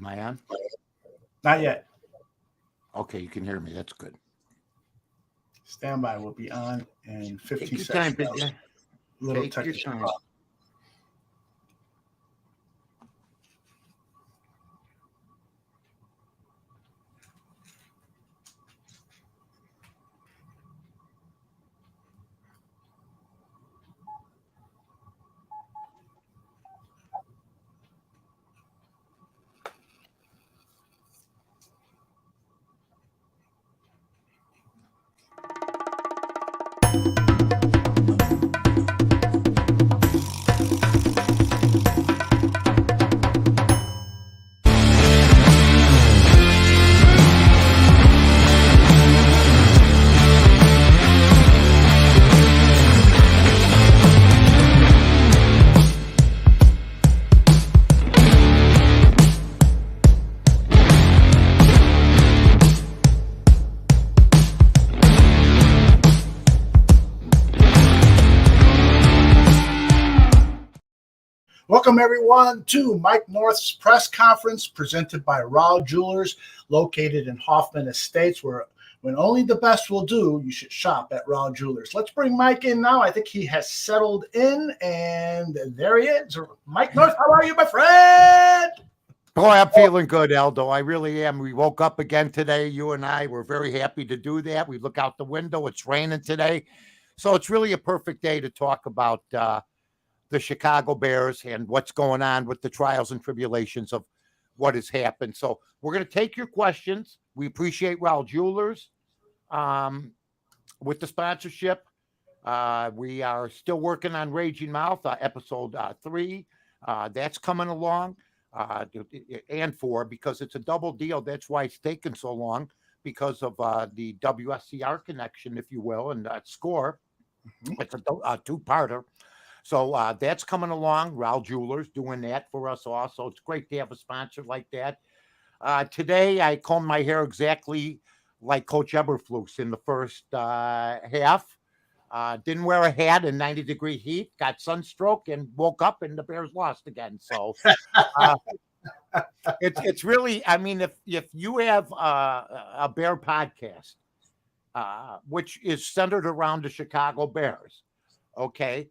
Am I on? Not yet. Okay, you can hear me. That's good. Standby will be on in 15 Take your seconds. time, That was a little Take your technical time. problem. Welcome, everyone, to Mike North's press conference presented by Rahl Jewelers, located in Hoffman Estates, where when only the best will do, you should shop at Rahl Jewelers. Let's bring Mike in now. I think he has settled in, and there he is. Mike North, how are you, my friend? Boy, I'm feeling good, Aldo. I really am. We woke up again today, you and I. We're very happy to do that. We look out the window. It's raining today. So it's really a perfect day to talk about the Chicago Bears and what's going on with the trials and tribulations of what has happened. So we're going to take your questions. We appreciate Rahl Jewelers with the sponsorship. We are still working on Raging Mouth, episode 3. That's coming along. And 4, because it's a double deal. That's why it's taken so long, because of the WSCR connection, if you will, and score. Mm-hmm. It's a two-parter. So that's coming along. Rahl Jewelers doing that for us also. It's great to have a sponsor like that. Today, I combed my hair exactly like Coach Eberflus in the first half. Didn't wear a hat in 90-degree heat, got sunstroke, and woke up, and the Bears lost again. So it's really, I mean, if you have a Bear podcast, which is centered around the Chicago Bears, okay,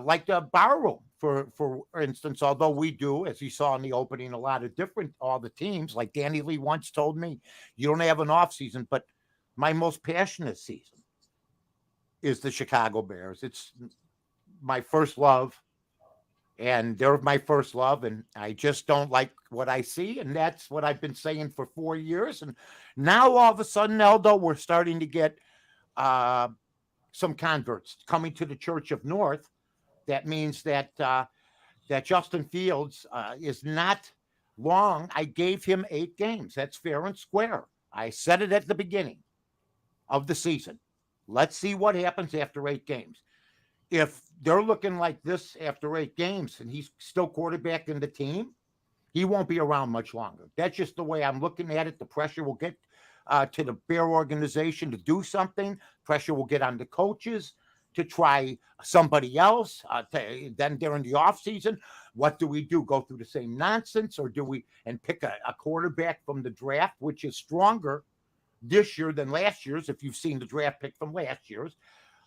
like the Bar Room, for instance, although we do, as you saw in the opening, a lot of all the teams, like Danny Lee once told me, you don't have an off season, but my most passionate season is the Chicago Bears. It's my first love, and they're my first love, and I just don't like what I see, and that's what I've been saying for 4 years. And now all of a sudden, Aldo, we're starting to get some converts coming to the Church of North. That means that that Justin Fields is not long. I gave him 8 games. That's fair and square. I said it at the beginning of the season. Let's see what happens after 8 games. If they're looking like this after 8 games and he's still quarterbacking the team, he won't be around much longer. That's just the way I'm looking at it. The pressure will get to the Bear organization to do something. Pressure will get on the coaches to try somebody else. Then during the offseason, what do we do? Go through the same nonsense, or do we pick a quarterback from the draft, which is stronger this year than last year's? If you've seen the draft pick from last year's,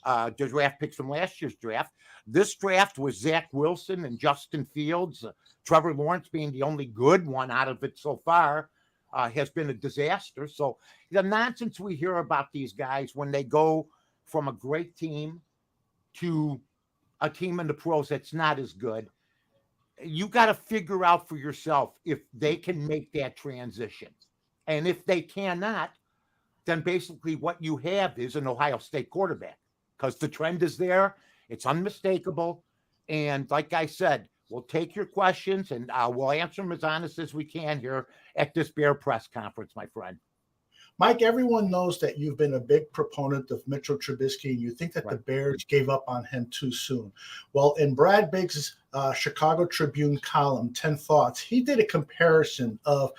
the draft picks from last year's draft. This draft was Zach Wilson and Justin Fields, Trevor Lawrence being the only good one out of it so far, has been a disaster. So the nonsense we hear about these guys when they go from a great team to a team in the pros that's not as good, you got to figure out for yourself if they can make that transition. And if they cannot, then basically what you have is an Ohio State quarterback, because the trend is there. It's unmistakable. And like I said, we'll take your questions and we'll answer them as honest as we can here at this Bear press conference, my friend. Mike, everyone knows that you've been a big proponent of Mitchell Trubisky, and you think that the Bears gave up on him too soon. Well, in Brad Biggs' Chicago Tribune column, 10 Thoughts, he did a comparison of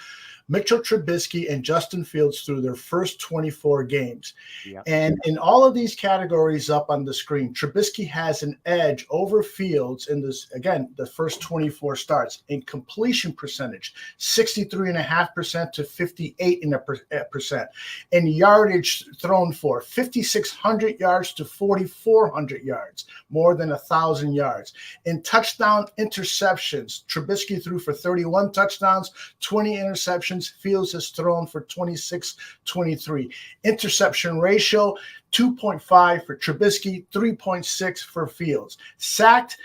Mitchell Trubisky and Justin Fields through their first 24 games. Yeah. And in all of these categories up on the screen, Trubisky has an edge over Fields in this, again, the first 24 starts. In completion percentage, 63.5% to 58%. In yardage thrown for, 5,600 yards to 4,400 yards, more than 1,000 yards. In touchdown interceptions, Trubisky threw for 31 touchdowns, 20 interceptions. Fields has thrown for 26, 23. Interception ratio, 2.5 for Trubisky, 3.6 for Fields. Sacked,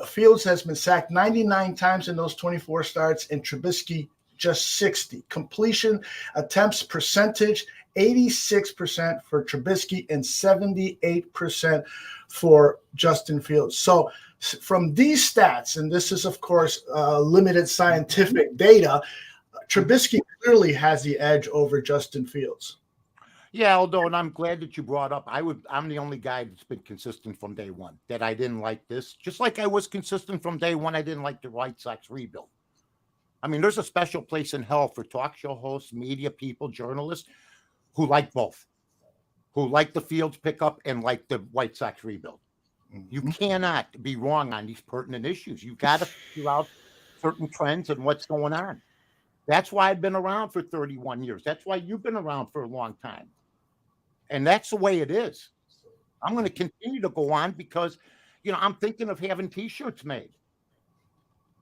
Fields has been sacked 99 times in those 24 starts, and Trubisky just 60. Completion attempts percentage, 86% for Trubisky and 78% for Justin Fields. So from these stats, and this is, of course, limited scientific data, Trubisky clearly has the edge over Justin Fields. Yeah, although, and I'm glad that you brought up, I'm the only guy that's been consistent from day one, that I didn't like this. Just like I was consistent from day one, I didn't like the White Sox rebuild. I mean, there's a special place in hell for talk show hosts, media people, journalists who like both, who like the Fields pickup and like the White Sox rebuild. You cannot be wrong on these pertinent issues. You've got to figure out certain trends and what's going on. That's why I've been around for 31 years. That's why you've been around for a long time. And that's the way it is. I'm going to continue to go on because, I'm thinking of having T-shirts made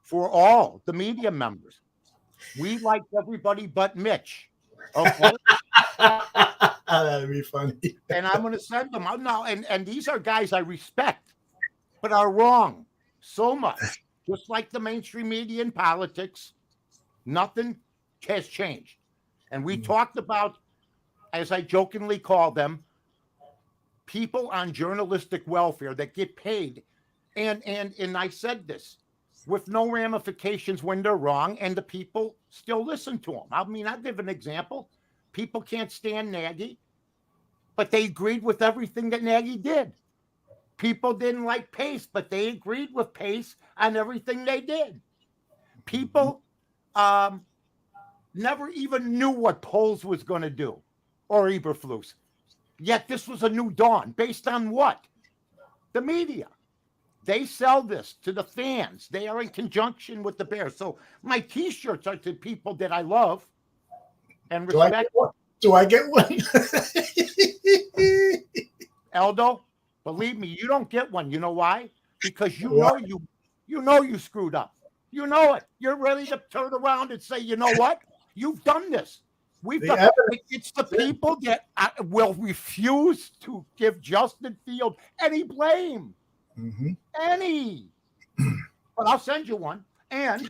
for all the media members. We like everybody but Mitch. Okay. That'd be funny. And I'm going to send them out now. And these are guys I respect, but are wrong so much. Just like the mainstream media in politics, nothing has changed. And we talked about, as I jokingly call them, people on journalistic welfare that get paid. And I said this, with no ramifications when they're wrong, and the people still listen to them. I mean, I'll give an example. People can't stand Nagy, but they agreed with everything that Nagy did. People didn't like Pace, but they agreed with Pace on everything they did. People never even knew what Poles was going to do, or Eberflus. Yet this was a new dawn. Based on what? The media. They sell this to the fans. They are in conjunction with the Bears. So my T-shirts are to people that I love and respect. Do I get one? Eldo, believe me, you don't get one. You know why? Because you know you screwed up. You know it. You're ready to turn around and say, you know what? You've done this. It's the people that will refuse to give Justin Field any blame. Any. But I'll send you one. And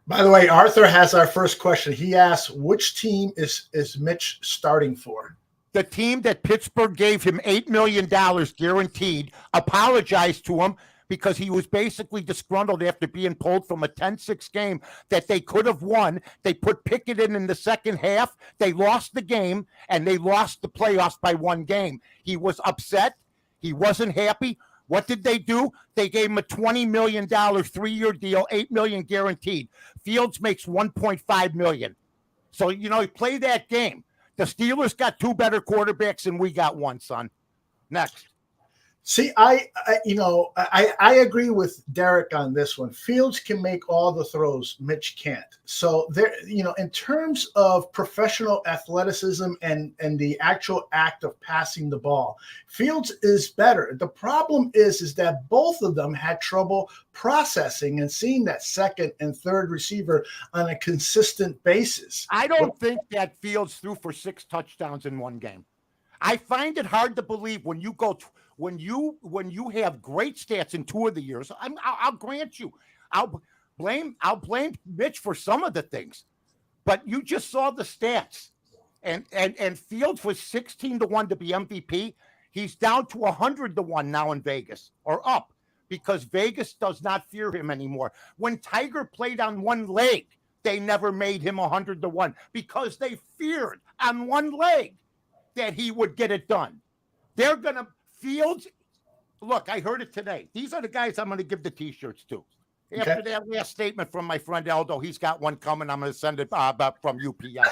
by the way, Arthur has our first question. He asks, which team is Mitch starting for? The team that Pittsburgh gave him $8 million guaranteed, apologized to him because he was basically disgruntled after being pulled from a 10-6 game that they could have won. They put Pickett in the second half. They lost the game, and they lost the playoffs by one game. He was upset. He wasn't happy. What did they do? They gave him a $20 million 3-year deal, $8 million guaranteed. Fields makes $1.5 million. So, play that game. The Steelers got two better quarterbacks, and we got one, son. Next. See, I agree with Derek on this one. Fields can make all the throws, Mitch can't. So there, in terms of professional athleticism and the actual act of passing the ball, Fields is better. The problem is that both of them had trouble processing and seeing that second and third receiver on a consistent basis. I don't think that Fields threw for 6 touchdowns in one game. I find it hard to believe when you go when you have great stats in 2 of the years. I'll grant you. I'll blame Mitch for some of the things, but you just saw the stats, and Fields was 16-1 to be MVP. He's down to 100-1 now in Vegas, or up, because Vegas does not fear him anymore. When Tiger played on one leg, they never made him 100-1 because they feared on one leg that he would get it done. They're going to Fields. Look, I heard it today. These are the guys I'm going to give the T-shirts to. After that last statement from my friend Aldo, he's got one coming. I'm going to send it from UPS.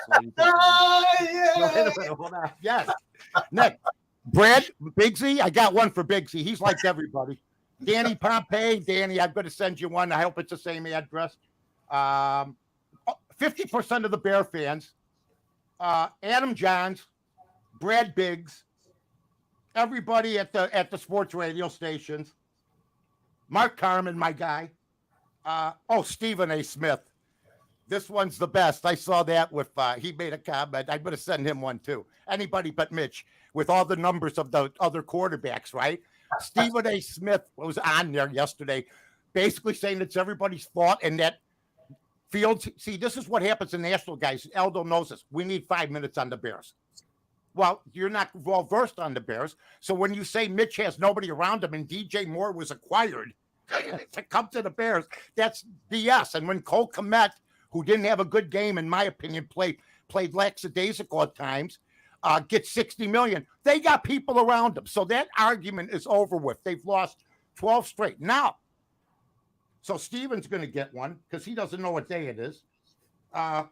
Hold on. Yes. Nick, Brad, Big Z, I got one for Big Z. He's like everybody. Danny Pompey, Danny, I'm going to send you one. I hope it's the same address. 50% of the Bear fans, Adam Johns, Brad Biggs, everybody at the sports radio stations, Mark Carmen, my guy. Stephen A. Smith. This one's the best. I saw that with, he made a comment. I'm going to send him one too. Anybody but Mitch with all the numbers of the other quarterbacks, right? Stephen A. Smith was on there yesterday, basically saying it's everybody's fault and that Fields, see, this is what happens in Nashville, guys. Aldo knows this. We need 5 minutes on the Bears. Well, you're not well versed on the Bears. So when you say Mitch has nobody around him and DJ Moore was acquired to come to the Bears, that's BS. And when Cole Kmet, who didn't have a good game, in my opinion, played lackadaisical at times, gets $60 million, they got people around them. So that argument is over with. They've lost 12 straight. Now, so Steven's going to get one because he doesn't know what day it is. And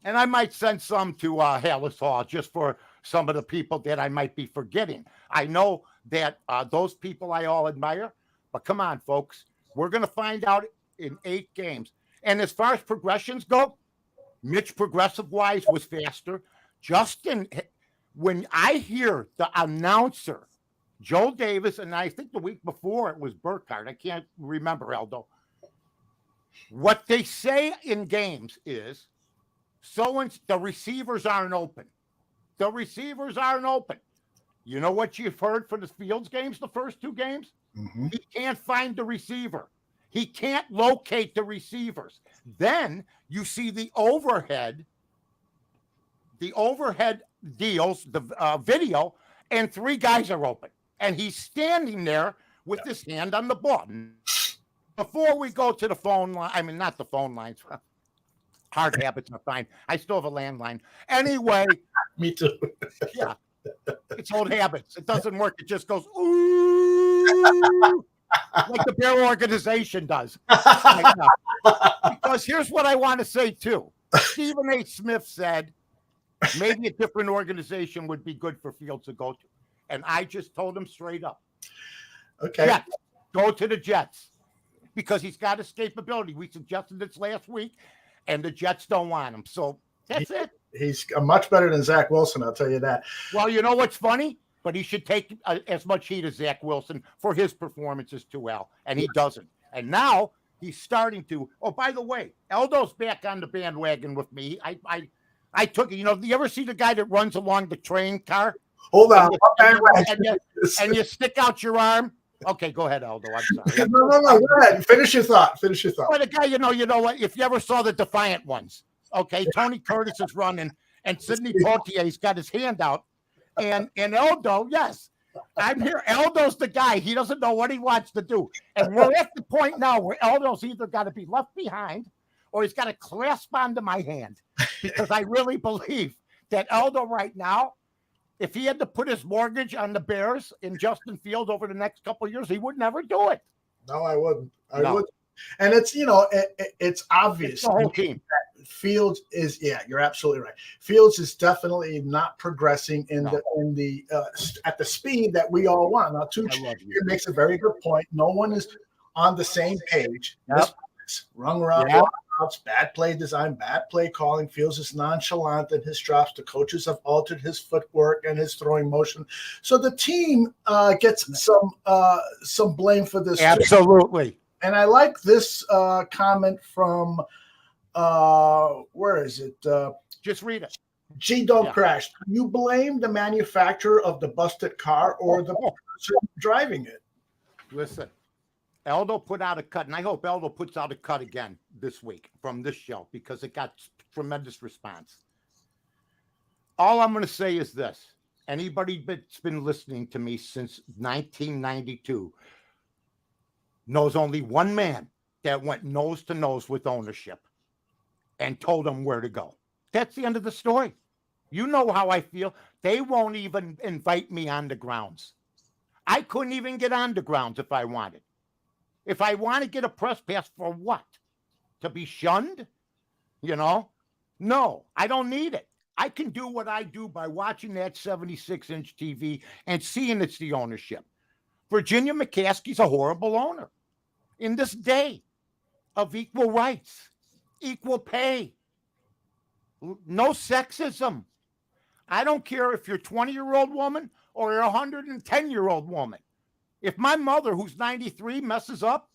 I might send some to Hallis Hall just for some of the people that I might be forgetting. I know that those people I all admire, but come on, folks. We're going to find out in 8 games. And as far as progressions go, Mitch progressive-wise was faster. Justin, when I hear the announcer, Joe Davis, and I think the week before it was Burkhardt. I can't remember, Aldo. What they say in games is, the receivers aren't open. The receivers aren't open. You know what you've heard for the Fields games, the first 2 games? Mm-hmm. He can't find the receiver. He can't locate the receivers. Then you see the overhead deals, the video, and 3 guys are open. And he's standing there with his hand on the ball. Before we go to the phone line, I mean, not the phone lines. Hard habits are fine. I still have a landline. Anyway. Me too. Yeah. It's old habits. It doesn't work. It just goes, ooh, like the Bear organization does. Right now. Because here's what I want to say, too. Stephen A. Smith said maybe a different organization would be good for Fields to go to. And I just told him straight up. Okay. Jets, go to the Jets. Because he's got escapability. We suggested this last week, and the Jets don't want him. So that's it. He's much better than Zach Wilson, I'll tell you that. Well, you know what's funny? But he should take as much heat as Zach Wilson for his performances too, Al. And he doesn't. And now he's starting to. Oh, by the way, Aldo's back on the bandwagon with me. I took it. You know, you ever see the guy that runs along the train car? Hold on. And you stick out your arm? Okay, go ahead, Aldo. I'm sorry. No. Go ahead. Finish your thought. Well, the guy, you know what? If you ever saw the Defiant ones, okay, Tony Curtis is running, and Sidney Poitier's got his hand out, and Aldo, yes, I'm here. Aldo's the guy. He doesn't know what he wants to do, and we're at the point now where Aldo's either got to be left behind, or he's got to clasp onto my hand, because I really believe that Aldo right now, if he had to put his mortgage on the Bears in Justin Fields over the next couple of years, he would never do it. No, I wouldn't. I wouldn't. And it's, it's obvious. It's the whole team. Fields is, you're absolutely right. Fields is definitely not progressing at the speed that we all want. Now, Tuch makes a very good point. No one is on the same page. Yep. Rung around. Bad play design, bad play calling. Fields is nonchalant in his drops. The coaches have altered his footwork and his throwing motion, so the team gets some blame for this. Absolutely. Too. And I like this comment from where is it? Just read it. G don't crash. You blame the manufacturer of the busted car or the person driving it. Listen. Aldo put out a cut, and I hope Aldo puts out a cut again this week from this show because it got tremendous response. All I'm going to say is this. Anybody that's been listening to me since 1992 knows only one man that went nose to nose with ownership and told them where to go. That's the end of the story. You know how I feel. They won't even invite me on the grounds. I couldn't even get on the grounds if I wanted. If I want to get a press pass for what? To be shunned? No, I don't need it. I can do what I do by watching that 76-inch TV and seeing it's the ownership. Virginia McCaskey's a horrible owner. In this day of equal rights, equal pay, no sexism. I don't care if you're a 20-year-old woman or you're a 110-year-old woman. If my mother, who's 93, messes up,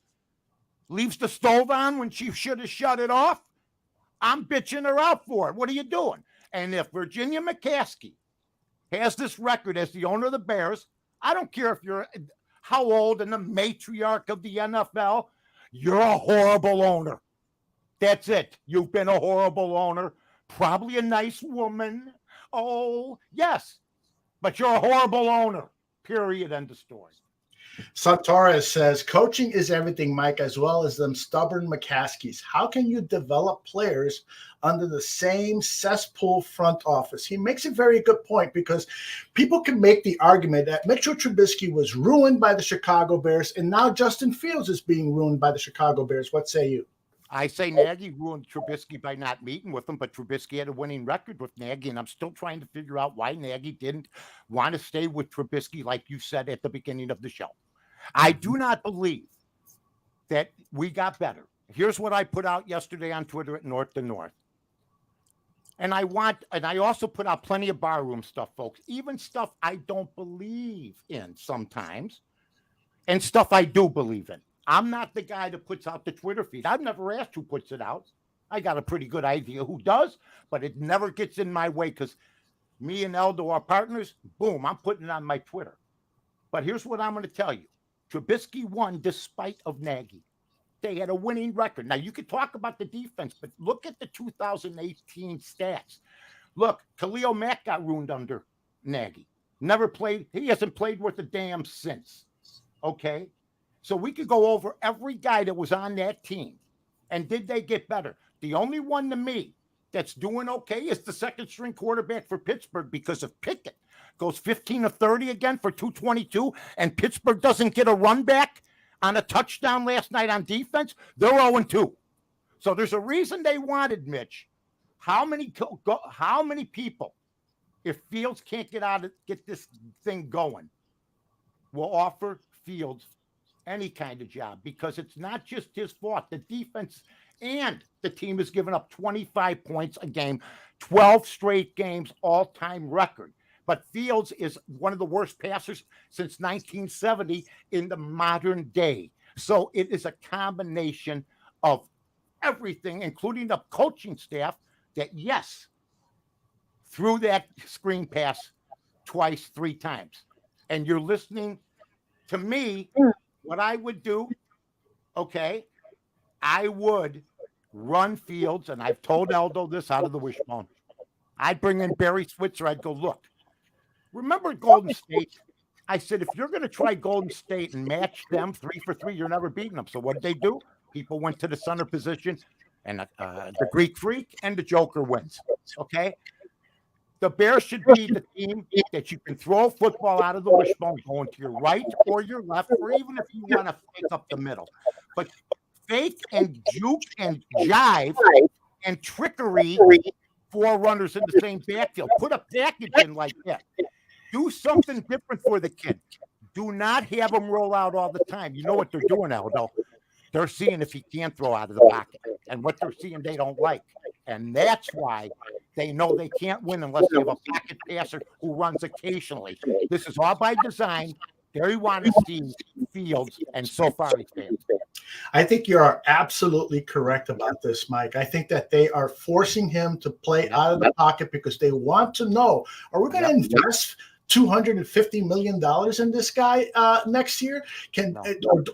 leaves the stove on when she should have shut it off, I'm bitching her out for it. What are you doing? And if Virginia McCaskey has this record as the owner of the Bears, I don't care if you're how old and the matriarch of the NFL, you're a horrible owner. That's it. You've been a horrible owner. Probably a nice woman. Oh, yes. But you're a horrible owner. Period. End of story. Santorres says, coaching is everything, Mike, as well as them stubborn McCaskeys. How can you develop players under the same cesspool front office? He makes a very good point, because people can make the argument that Mitchell Trubisky was ruined by the Chicago Bears, and now Justin Fields is being ruined by the Chicago Bears. What say you? I say Nagy ruined Trubisky by not meeting with him, but Trubisky had a winning record with Nagy, and I'm still trying to figure out why Nagy didn't want to stay with Trubisky, like you said at the beginning of the show. I do not believe that we got better. Here's what I put out yesterday on Twitter at North to North. And I also put out plenty of barroom stuff, folks, even stuff I don't believe in sometimes, and stuff I do believe in. I'm not the guy that puts out the Twitter feed. I've never asked who puts it out. I got a pretty good idea who does, but it never gets in my way, because me and Eldo are partners. Boom, I'm putting it on my Twitter. But here's what I'm going to tell you. Trubisky won despite of Nagy. They had a winning record. Now, you could talk about the defense, but look at the 2018 stats. Look, Khalil Mack got ruined under Nagy. Never played. He hasn't played worth a damn since. Okay? So we could go over every guy that was on that team. And did they get better? The only one to me that's doing okay is the second-string quarterback for Pittsburgh, because if Pickett goes 15 of 30 again for 222, and Pittsburgh doesn't get a run back on a touchdown last night on defense, they're 0-2. So there's a reason they wanted Mitch. How many people, if Fields can't get this thing going, will offer Fields any kind of job? Because it's not just his fault. The defense and the team has given up 25 points a game, 12 straight games, all-time record. But Fields is one of the worst passers since 1970 in the modern day. So it is a combination of everything, including the coaching staff, that, yes, threw that screen pass twice, 3 times. And you're listening to me, what I would do, okay, I would run Fields, and I've told Eldo this out of the wishbone. I'd bring in Barry Switzer. I'd go, look, remember Golden State? I said, if you're going to try Golden State and match them 3 for 3, you're never beating them. So what did they do? People went to the center position, and the Greek Freak and the Joker wins. Okay? The Bears should be the team that you can throw a football out of the wishbone going to your right or your left, or even if you want to fake up the middle. But fake and juke and jive and trickery, 4 runners in the same backfield. Put a package in like that. Do something different for the kid. Do not have him roll out all the time. You know what they're doing, Aldo? They're seeing if he can throw out of the pocket. And what they're seeing, they don't like. And that's why they know they can't win unless they have a pocket passer who runs occasionally. This is all by design. They want to see Fields, and so far he failed. I think you are absolutely correct about this, Mike. I think that they are forcing him to play out of the pocket because they want to know, are we going to invest $250 million in this guy next year?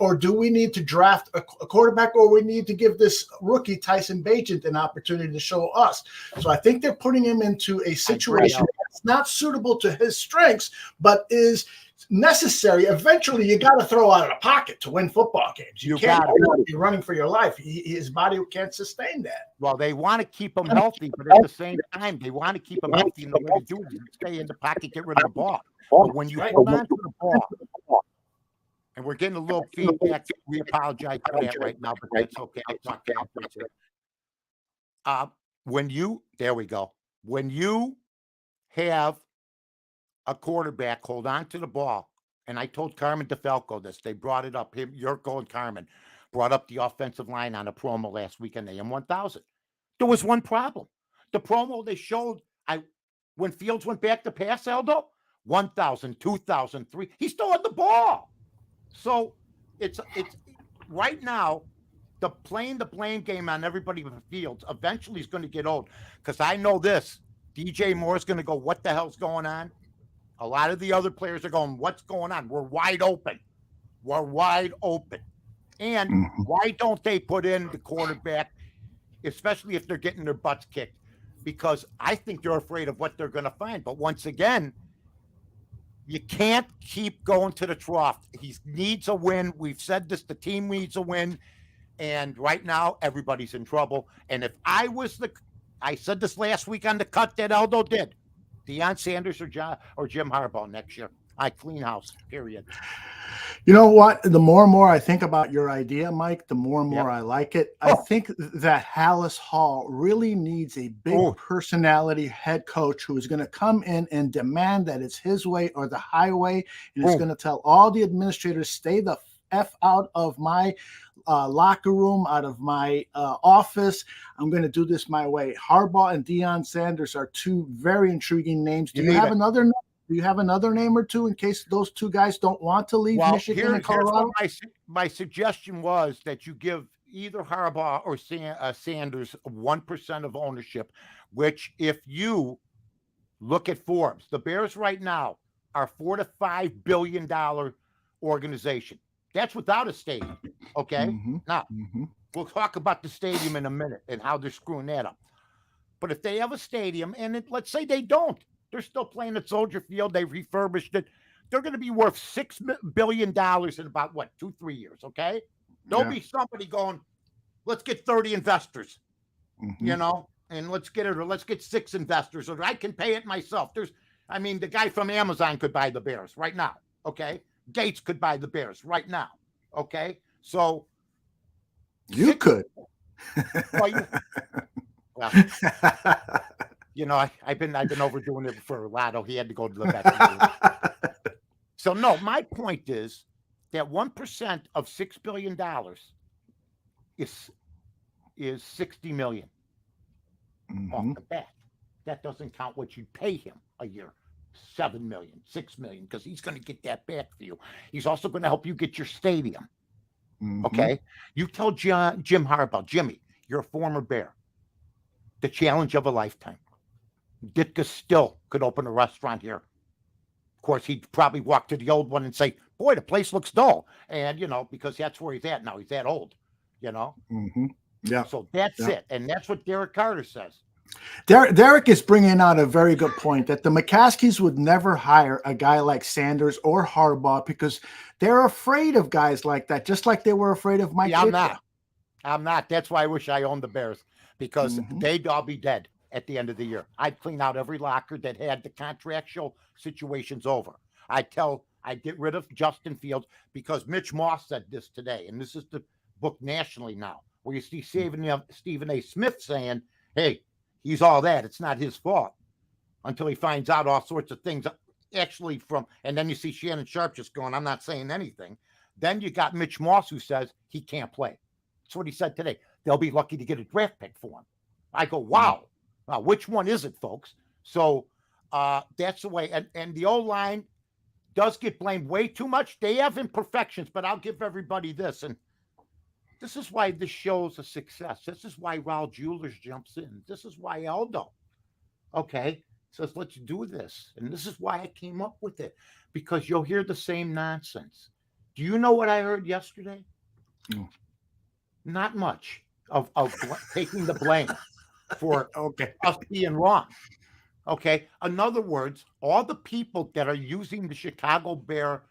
Or do we need to draft a quarterback, or we need to give this rookie Tyson Bagent an opportunity to show us? So I think they're putting him into a situation that's not suitable to his strengths, but is necessary. Eventually, you got to throw out of the pocket to win football games. You can't be running for your life. His body can't sustain that. Well, they want to keep him healthy, but at the same time, they want to keep him healthy. And the way to do it is stay in the pocket, get rid of the ball. But when you hold on to the ball, And we're getting a little feedback. We apologize for that right now, but that's okay. I'll talk afterwards. There we go. When you have a quarterback hold on to the ball, and I told Carmen DeFalco this, they brought it up. Yurko and Carmen brought up the offensive line on a promo last week on AM 1000. There was one problem. The promo they showed, when Fields went back to pass, Aldo, 1,000, 2,000, 3, he still had the ball. So it's right now, playing the blame game on everybody with Fields eventually is going to get old, because I know this. DJ Moore is going to go, what the hell's going on? A lot of the other players are going, what's going on? We're wide open. We're wide open. And why don't they put in the quarterback, especially if they're getting their butts kicked? Because I think they're afraid of what they're going to find. But once again, you can't keep going to the trough. He needs a win. We've said this, the team needs a win. And right now, everybody's in trouble. And if I said this last week on the cut that Aldo did, Deion Sanders or Jim Harbaugh next year. I clean house, period. You know what? The more and more I think about your idea, Mike, the more and more I like it. I think that Hallis Hall really needs a big personality head coach who is going to come in and demand that it's his way or the highway, and is going to tell all the administrators, stay the F out of my locker room, out of my office. I'm going to do this my way. Harbaugh and Deion Sanders are two very intriguing names. Do you have another name? Do you have another name or two in case those two guys don't want to leave Michigan and Colorado? My suggestion was that you give either Harbaugh or Sanders 1% of ownership, which if you look at Forbes, the Bears right now are $4 to $5 billion organization. That's without a stadium, okay? Now, we'll talk about the stadium in a minute and how they're screwing that up. But if they have a stadium, and let's say they don't, they're still playing at Soldier Field, they refurbished it, they're going to be worth $6 billion in about, 2-3 years, okay? There'll be somebody going, let's get 30 investors, and let's get 6 investors, or I can pay it myself. The guy from Amazon could buy the Bears right now, okay? Gates could buy the Bears right now, okay? So you could. I've been overdoing it for Lotto. He had to go to the vet. So no, my point is that 1% of $6 billion is $60 million off the bat. That doesn't count what you pay him a year. $7 million, $6 million, because he's going to get that back for you. He's also going to help you get your stadium. Okay? You tell Jim Harbaugh, Jimmy, you're a former Bear. The challenge of a lifetime. Ditka still could open a restaurant here. Of course, he'd probably walk to the old one and say, boy, the place looks dull. And, because that's where he's at now. He's that old, Yeah. So that's it. And that's what Derek Carter says. Derek is bringing out a very good point that the McCaskies would never hire a guy like Sanders or Harbaugh because they're afraid of guys like that, just like they were afraid of Mike. I'm not. That's why I wish I owned the Bears, because they'd all be dead at the end of the year. I'd clean out every locker that had the contractual situations over. I'd get rid of Justin Fields, because Mitch Moss said this today, and this is the book nationally now, where you see Stephen A. Smith saying, hey, he's all that. It's not his fault, until he finds out all sorts of things actually and then you see Shannon Sharp just going, I'm not saying anything. Then you got Mitch Moss who says he can't play. That's what he said today. They'll be lucky to get a draft pick for him. I go, wow. Now, which one is it, folks? So that's the way. And the O-line does get blamed way too much. They have imperfections, but I'll give everybody this. And this is why this show's a success. This is why Rahl Jewelers jumps in. This is why Aldo, says, let's do this. And this is why I came up with it, because you'll hear the same nonsense. Do you know what I heard yesterday? No. Not much of taking the blame for us being wrong. Okay. In other words, all the people that are using the Chicago Bear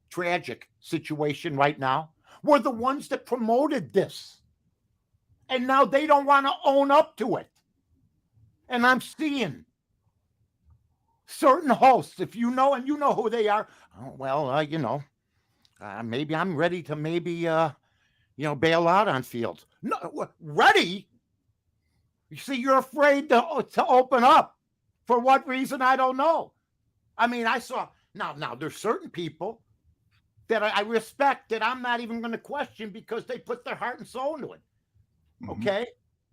tragic situation right now were the ones that promoted this. And now they don't want to own up to it. And I'm seeing certain hosts, if you know, and you know who they are, Maybe I'm ready to bail out on Fields. No, ready? You see, you're afraid to open up. For what reason, I don't know. I mean, I saw now. There's certain people that I respect that I'm not even going to question because they put their heart and soul into it. Okay,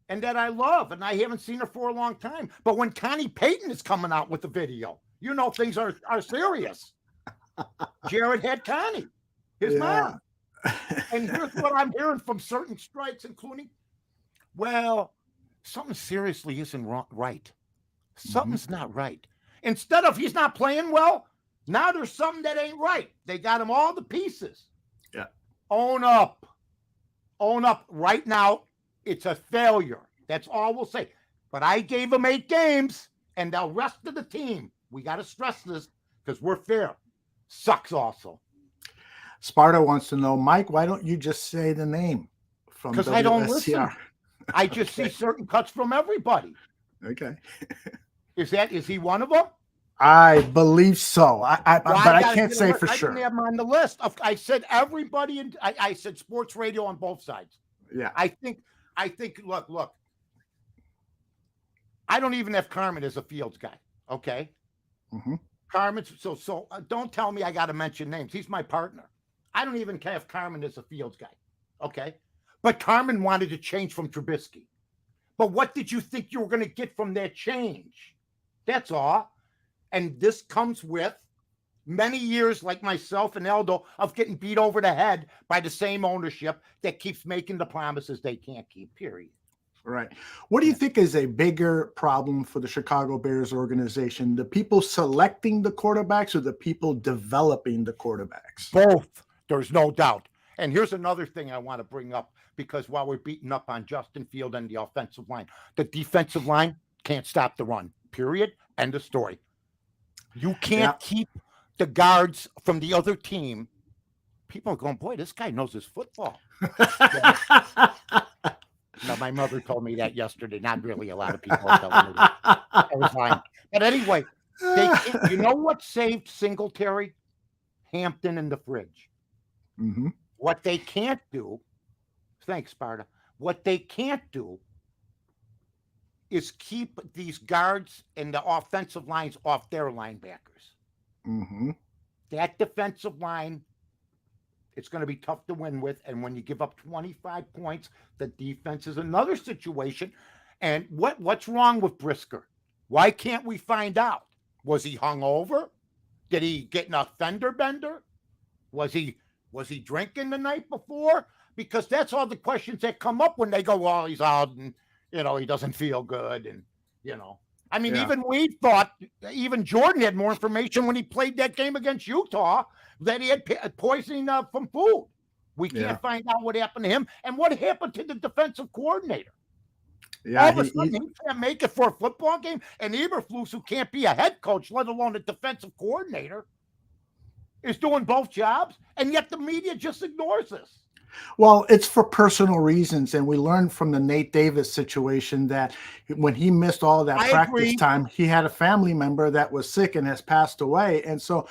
and that I love, and I haven't seen her for a long time. But when Connie Payton is coming out with the video, things are serious. Jared had Connie, his mom. And here's what I'm hearing from certain strikes, including, well, something seriously isn't right. Something's not right. Instead of he's not playing well, now there's something that ain't right. They got him all the pieces. Yeah. Own up. Own up. Right now, it's a failure. That's all we'll say. But I gave him 8 games, and the rest of the team, we got to stress this because we're fair, sucks also. Sparta wants to know, Mike, why don't you just say the name from Because I don't listen. I just see certain cuts from everybody. Okay. Is he one of them? I believe so. But I can't say for sure. I didn't have him on the list. I said everybody, and I said sports radio on both sides. Yeah. I think. Look. I don't even have Carmen as a Fields guy. Okay. Carmen. So don't tell me I got to mention names. He's my partner. I don't even have Carmen as a Fields guy. Okay. But Carmen wanted to change from Trubisky. But what did you think you were going to get from that change? That's all. And this comes with many years, like myself and Eldo, of getting beat over the head by the same ownership that keeps making the promises they can't keep, period. Right. What do you think is a bigger problem for the Chicago Bears organization? The people selecting the quarterbacks or the people developing the quarterbacks? Both. There's no doubt. And here's another thing I want to bring up, because while we're beating up on Justin Field and the offensive line, the defensive line can't stop the run, period. End of story. You can't keep the guards from the other team. People are going, boy, this guy knows his football. Now, my mother told me that yesterday. Not really a lot of people are telling me that. I was lying. But anyway, you know what saved Singletary? Hampton in the fridge. What they can't do, thanks, Sparta. What they can't do is keep these guards and the offensive lines off their linebackers. That defensive line, it's going to be tough to win with. And when you give up 25 points, the defense is another situation. And what's wrong with Brisker? Why can't we find out? Was he hungover? Did he get in a fender bender? Was he drinking the night before? Because that's all the questions that come up when they go, well, he's out and, he doesn't feel good. And, I mean, even Jordan had more information when he played that game against Utah that he had poisoning from food. We can't find out what happened to him. And what happened to the defensive coordinator? All of a sudden, he can't make it for a football game. And Eberflus, who can't be a head coach, let alone a defensive coordinator, is doing both jobs. And yet the media just ignores this. Well, it's for personal reasons. And we learned from the Nate Davis situation that when he missed all that practice time, he had a family member that was sick and has passed away. And so,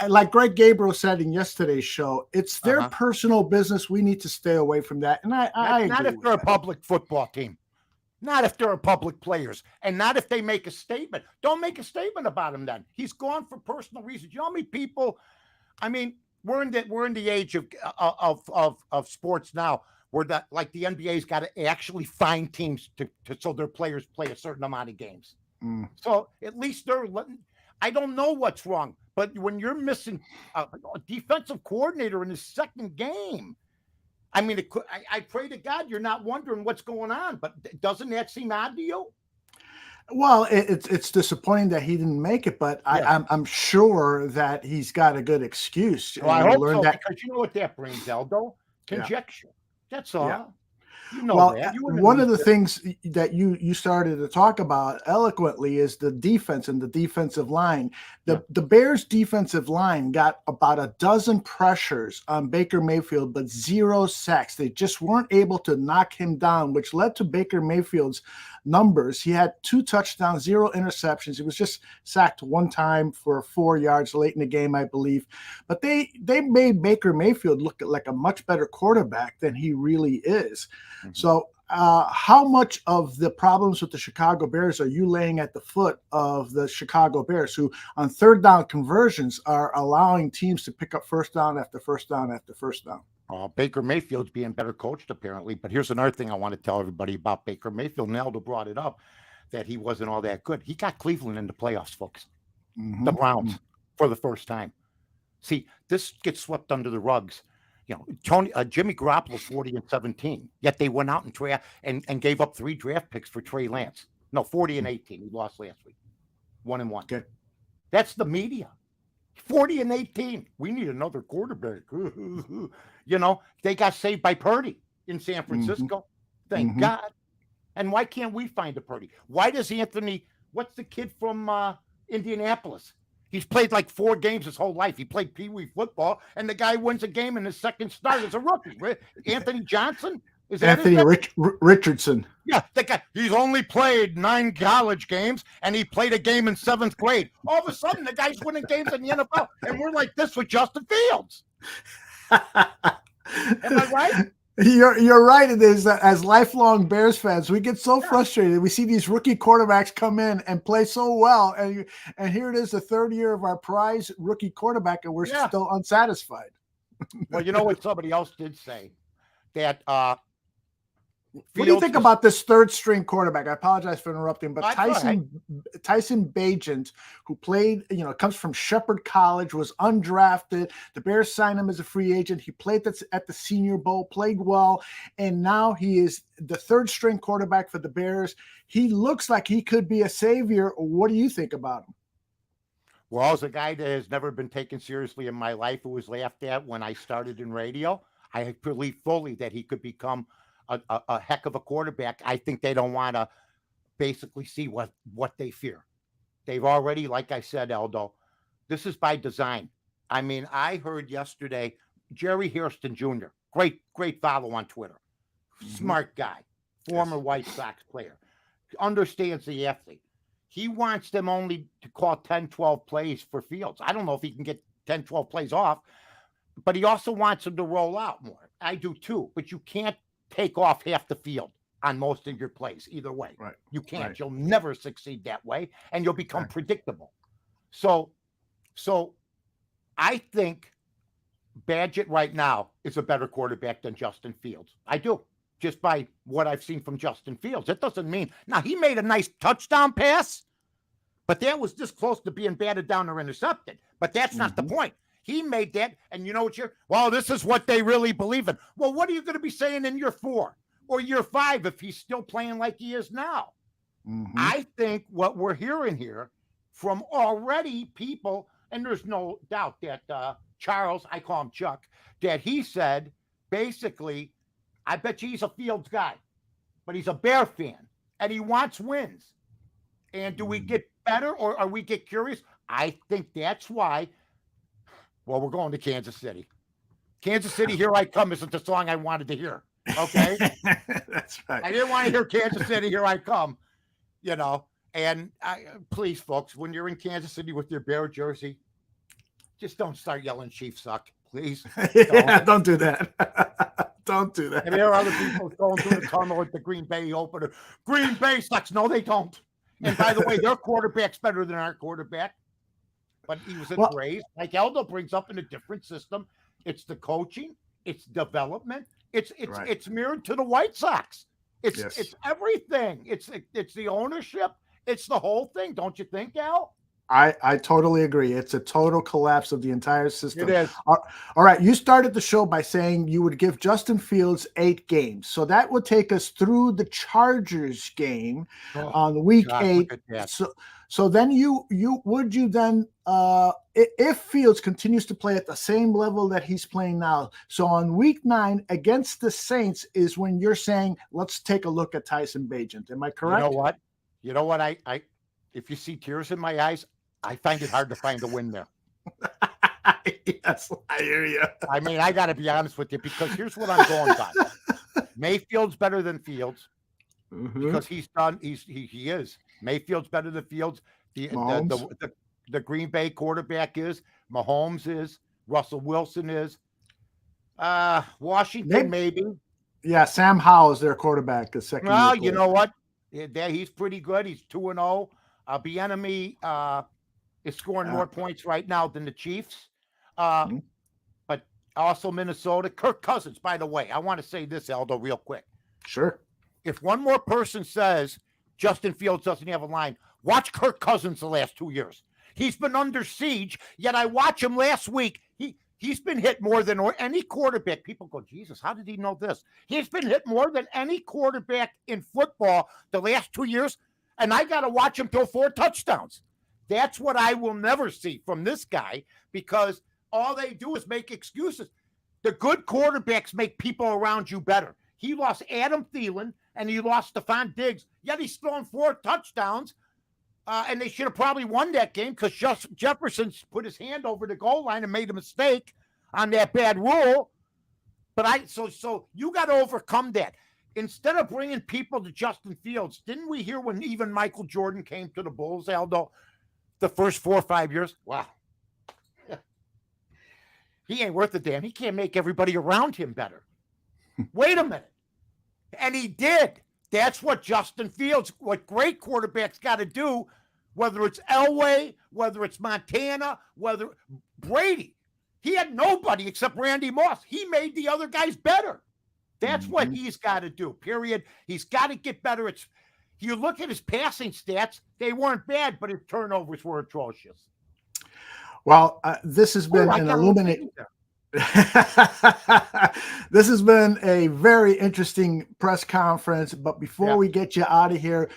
like Greg Gabriel said in yesterday's show, it's their personal business. We need to stay away from that. And I not if they're a public football team, not if they're public players, and not if they make a statement. Don't make a statement about him then. He's gone for personal reasons. You know how many people, I mean, we're in the age of sports now where the NBA's got to actually find teams so their players play a certain amount of games. So at least I don't know what's wrong, but when you're missing a defensive coordinator in his second game, I mean, I pray to God you're not wondering what's going on, but doesn't that seem odd to you? Well, it's disappointing that he didn't make it, but I'm sure that he's got a good excuse. Well, I hope so, because you know what that brings, Eldo? Conjecture. That's all. Yeah. That. One of the things that you started to talk about eloquently is the defense and the defensive line. The Bears defensive line got about a dozen pressures on Baker Mayfield, but 0 sacks. They just weren't able to knock him down, which led to Baker Mayfield's numbers. He had 2 touchdowns, 0 interceptions. He was just sacked 1 time for 4 yards late in the game, I believe. But they made Baker Mayfield look like a much better quarterback than he really is. Mm-hmm. So how much of the problems with the Chicago Bears are you laying at the foot of the Chicago Bears, who on 3rd down conversions are allowing teams to pick up 1st down after 1st down after 1st down? Baker Mayfield's being better coached, apparently. But here's another thing I want to tell everybody about Baker Mayfield. Nelda brought it up that he wasn't all that good. He got Cleveland in the playoffs, folks. Mm-hmm. The Browns for the first time. See, this gets swept under the rugs. You know, Jimmy Garoppolo 40-17. Yet they went out and gave up 3 draft picks for Trey Lance. No, 40-18. He lost last week. 1-1. Okay. That's the media. 40-18. We need another quarterback. You know, they got saved by Purdy in San Francisco. Thank God. And why can't we find a Purdy? Why does what's the kid from Indianapolis? He's played like 4 games his whole life. He played Pee-wee football, and the guy wins a game in his second start as a rookie. Anthony Johnson? Is that Anthony Richardson? Yeah, that guy. He's only played 9 college games, and he played a game in 7th grade. All of a sudden, the guy's winning games in the NFL, and we're like this with Justin Fields. Am I right? You're right. It is that as lifelong Bears fans, we get so frustrated. We see these rookie quarterbacks come in and play so well, and here it is, the 3rd year of our prize rookie quarterback, and we're still unsatisfied. Well, you know what somebody else did say? That what do you think about this 3rd string quarterback? I apologize for interrupting, but Tyson Bagent, who played, comes from Shepherd College, was undrafted. The Bears signed him as a free agent. He played at the Senior Bowl, played well, and now he is the 3rd string quarterback for the Bears. He looks like he could be a savior. What do you think about him? Well, as a guy that has never been taken seriously in my life, who was laughed at when I started in radio, I believe fully that he could become a heck of a quarterback. I think they don't want to basically see what they fear. They've already, like I said, Aldo, this is by design. I mean, I heard yesterday, Jerry Hairston Jr., great follow on Twitter, smart guy, former White Sox player, understands the athlete. He wants them only to call 10, 12 plays for Fields. I don't know if he can get 10, 12 plays off, but he also wants them to roll out more. I do too, but you can't take off half the field on most of your plays either way. Right. You can't. Right. You'll never succeed that way, and you'll become predictable. So I think Bagent right now is a better quarterback than Justin Fields. I do, just by what I've seen from Justin Fields. It doesn't mean now he made a nice touchdown pass, but that was this close to being batted down or intercepted. But that's not the point. He made that, and you know what this is what they really believe in. Well, what are you going to be saying in year 4 or year 5 if he's still playing like he is now? I think what we're hearing here from already people, and there's no doubt that Charles, I call him Chuck, that he said, basically, I bet you he's a Fields guy, but he's a Bear fan, and he wants wins. And do we get better, or are we get curious? I think that's why. Well, we're going to Kansas City. Kansas City, Here I Come isn't the song I wanted to hear. Okay? That's right. I didn't want to hear Kansas City, Here I Come, And please, folks, when you're in Kansas City with your Bear jersey, just don't start yelling Chiefs suck, please. Don't do that. Don't do that. And there are other people going through the tunnel at the Green Bay opener. Green Bay sucks. No, they don't. And by the way, their quarterback's better than our quarterback. But he was a Braves. Like Aldo brings up in a different system. It's the coaching. It's development. It's mirrored to the White Sox. It's everything. It's the ownership. It's the whole thing. Don't you think, Al? I totally agree. It's a total collapse of the entire system. It is. All right. You started the show by saying you would give Justin Fields 8 games. So that would take us through the Chargers game on week 8. So then if Fields continues to play at the same level that he's playing now, so on week 9 against the Saints is when you're saying, let's take a look at Tyson Bagent. Am I correct? You know what? I if you see tears in my eyes, I find it hard to find a win there. Yes, I hear you. I mean, I got to be honest with you, because here's what I'm going by. Mayfield's better than Fields. because he's done. He is. Mayfield's better than Fields. The Green Bay quarterback is. Mahomes is. Russell Wilson is. Washington maybe. Yeah, Sam Howell is their quarterback. The second. Well, you know what? He's pretty good. He's 2-0. Bieniemy is scoring more points right now than the Chiefs. But also Minnesota. Kirk Cousins, by the way. I want to say this, Aldo, real quick. Sure. If one more person says Justin Fields doesn't have a line, watch Kirk Cousins the last 2 years. He's been under siege, yet I watch him last week. He's been hit more than any quarterback. People go, Jesus, how did he know this? He's been hit more than any quarterback in football the last 2 years, and I got to watch him throw 4 touchdowns. That's what I will never see from this guy, because all they do is make excuses. The good quarterbacks make people around you better. He lost Adam Thielen, and he lost Stephon Diggs, yet he's thrown 4 touchdowns, and they should have probably won that game because Jefferson put his hand over the goal line and made a mistake on that bad rule. But so you got to overcome that. Instead of bringing people to Justin Fields, didn't we hear when even Michael Jordan came to the Bulls, Aldo, the first 4 or 5 years? Wow. He ain't worth a damn. He can't make everybody around him better. Wait a minute. And he did. That's what Justin Fields, what great quarterbacks got to do, whether it's Elway, whether it's Montana, whether Brady. He had nobody except Randy Moss. He made the other guys better. That's what he's got to do, period. He's got to get better. You look at his passing stats, they weren't bad, but his turnovers were atrocious. Well, this has been an illuminating. This has been a very interesting press conference, but before we get you out of here,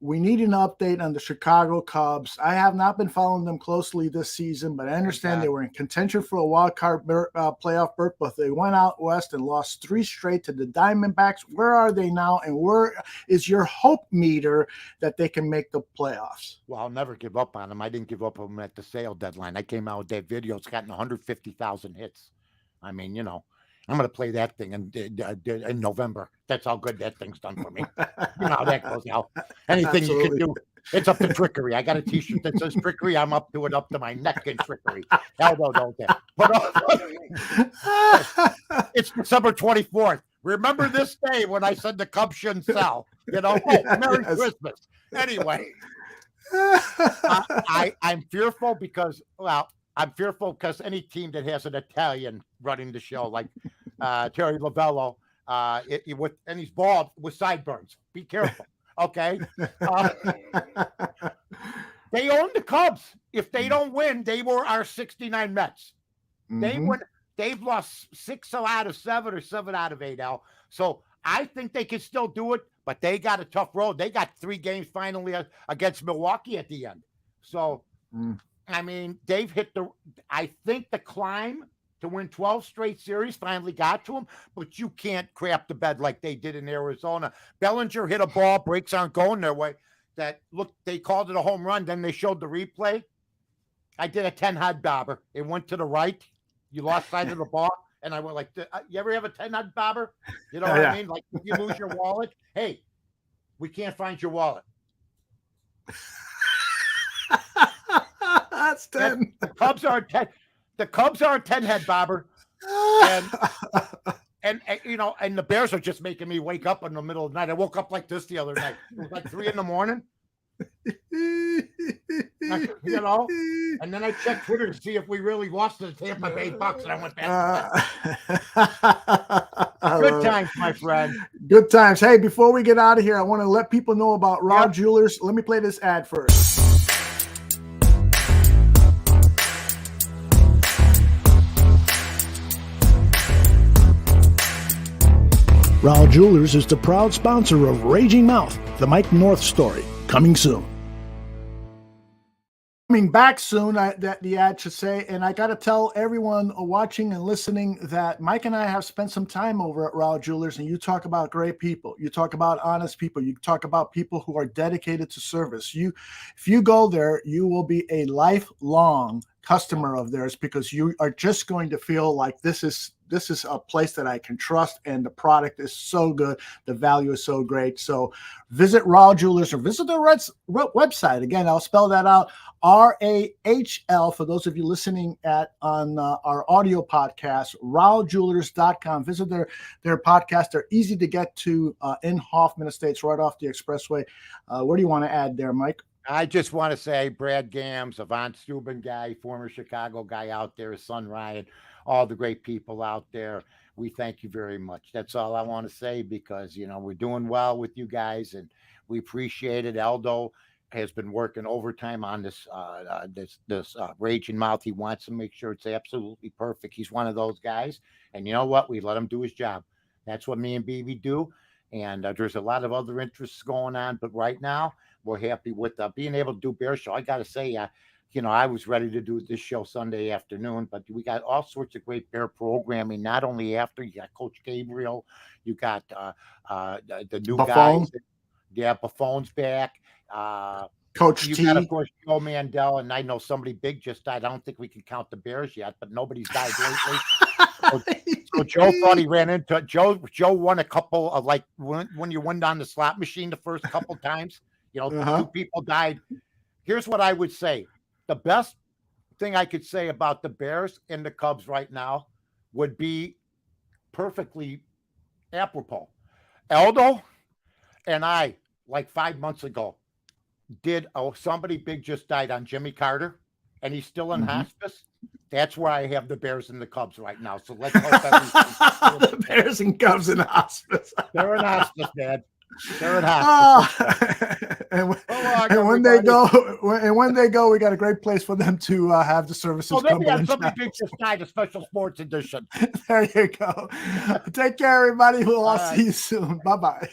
we need an update on the Chicago Cubs. I have not been following them closely this season, but I understand they were in contention for a wild card playoff berth, but they went out west and lost 3 straight to the Diamondbacks. Where are they now, and where is your hope meter that they can make the playoffs? Well, I'll never give up on them. I didn't give up on them at the sale deadline. I came out with that video. It's gotten 150,000 hits. I mean, I'm going to play that thing in November. That's how good that thing's done for me. You know how that goes, Al. Anything you can do, it's up to trickery. I got a T-shirt that says trickery. I'm up to it, up to my neck in trickery. Elbow don't get. But it's December 24th. Remember this day when I said the Cubs shouldn't sell. Merry Christmas. Anyway, I'm fearful because, I'm fearful because any team that has an Italian running the show, like Terry Lavello, and he's bald with sideburns. Be careful, okay? They own the Cubs. If they don't win, they were our 69 Mets. They've lost 6 out of 7 or 7 out of 8 now. So I think they can still do it, but they got a tough road. They got 3 games finally against Milwaukee at the end. So. I mean, I think the climb to win 12 straight series finally got to them, but you can't crap the bed like they did in Arizona. Bellinger hit a ball, breaks aren't going their way. They called it a home run. Then they showed the replay. I did a 10-hod bobber. It went to the right. You lost sight of the ball. And I went like, you ever have a 10-hod bobber? You know what I mean? Like if you lose your wallet, hey, we can't find your wallet. That's 10. The Cubs are 10. The Cubs are a 10-head bobber, and the Bears are just making me wake up in the middle of the night. I woke up like this the other night. It was like 3 a.m. And then I checked Twitter to see if we really lost to the Tampa Bay Bucks, and I went back. Good times, my friend. Good times. Hey, before we get out of here, I want to let people know about Rahl Jewelers. Let me play this ad first. Rahl Jewelers is the proud sponsor of Raging Mouth, the Mike North story, coming soon. Coming back soon, that the ad should say, and I got to tell everyone watching and listening that Mike and I have spent some time over at Rahl Jewelers, and you talk about great people. You talk about honest people. You talk about people who are dedicated to service. If you go there, you will be a lifelong customer of theirs, because you are just going to feel like this is a place that I can trust, and the product is so good, the value is so great. So visit Rahl Jewelers, or visit their website. Again, I'll spell that out, RAHL, for those of you listening on our audio podcast, RahlJewelers.com. Visit their podcast. They're easy to get to in Hoffman Estates, right off the expressway. What do you want to add there, Mike? I just want to say Brad Gams, Avant Steuben guy, former Chicago guy out there, his son Ryan, all the great people out there. We thank you very much. That's all I want to say, because, we're doing well with you guys and we appreciate it. Aldo has been working overtime on this Raging Mouth. He wants to make sure it's absolutely perfect. He's one of those guys. And you know what? We let him do his job. That's what me and BB do. And there's a lot of other interests going on. But right now, we're happy with being able to do Bear Show. I got to say, I was ready to do this show Sunday afternoon, but we got all sorts of great Bear programming. Not only after, you got Coach Gabriel, you got the new guys. Yeah, Buffon's back. Coach you T. got, of course, Joe Mandel, and I know somebody big just died. I don't think we can count the Bears yet, but nobody's died lately. So Joe thought he ran into Joe won a couple of, like, when you went on the slot machine the first couple times. Two people died. Here's what I would say. The best thing I could say about the Bears and the Cubs right now would be perfectly apropos. Aldo and I, like 5 months ago, did somebody big just died on Jimmy Carter, and he's still in hospice. That's where I have the Bears and the Cubs right now. So let's hope everything. The Bears and Cubs in hospice. They're in hospice, man. They're in hospice. And when they go, we got a great place for them to have the services. Somebody big just died, a special sports edition. There you go. Take care, everybody. We'll all see you soon. Bye-bye.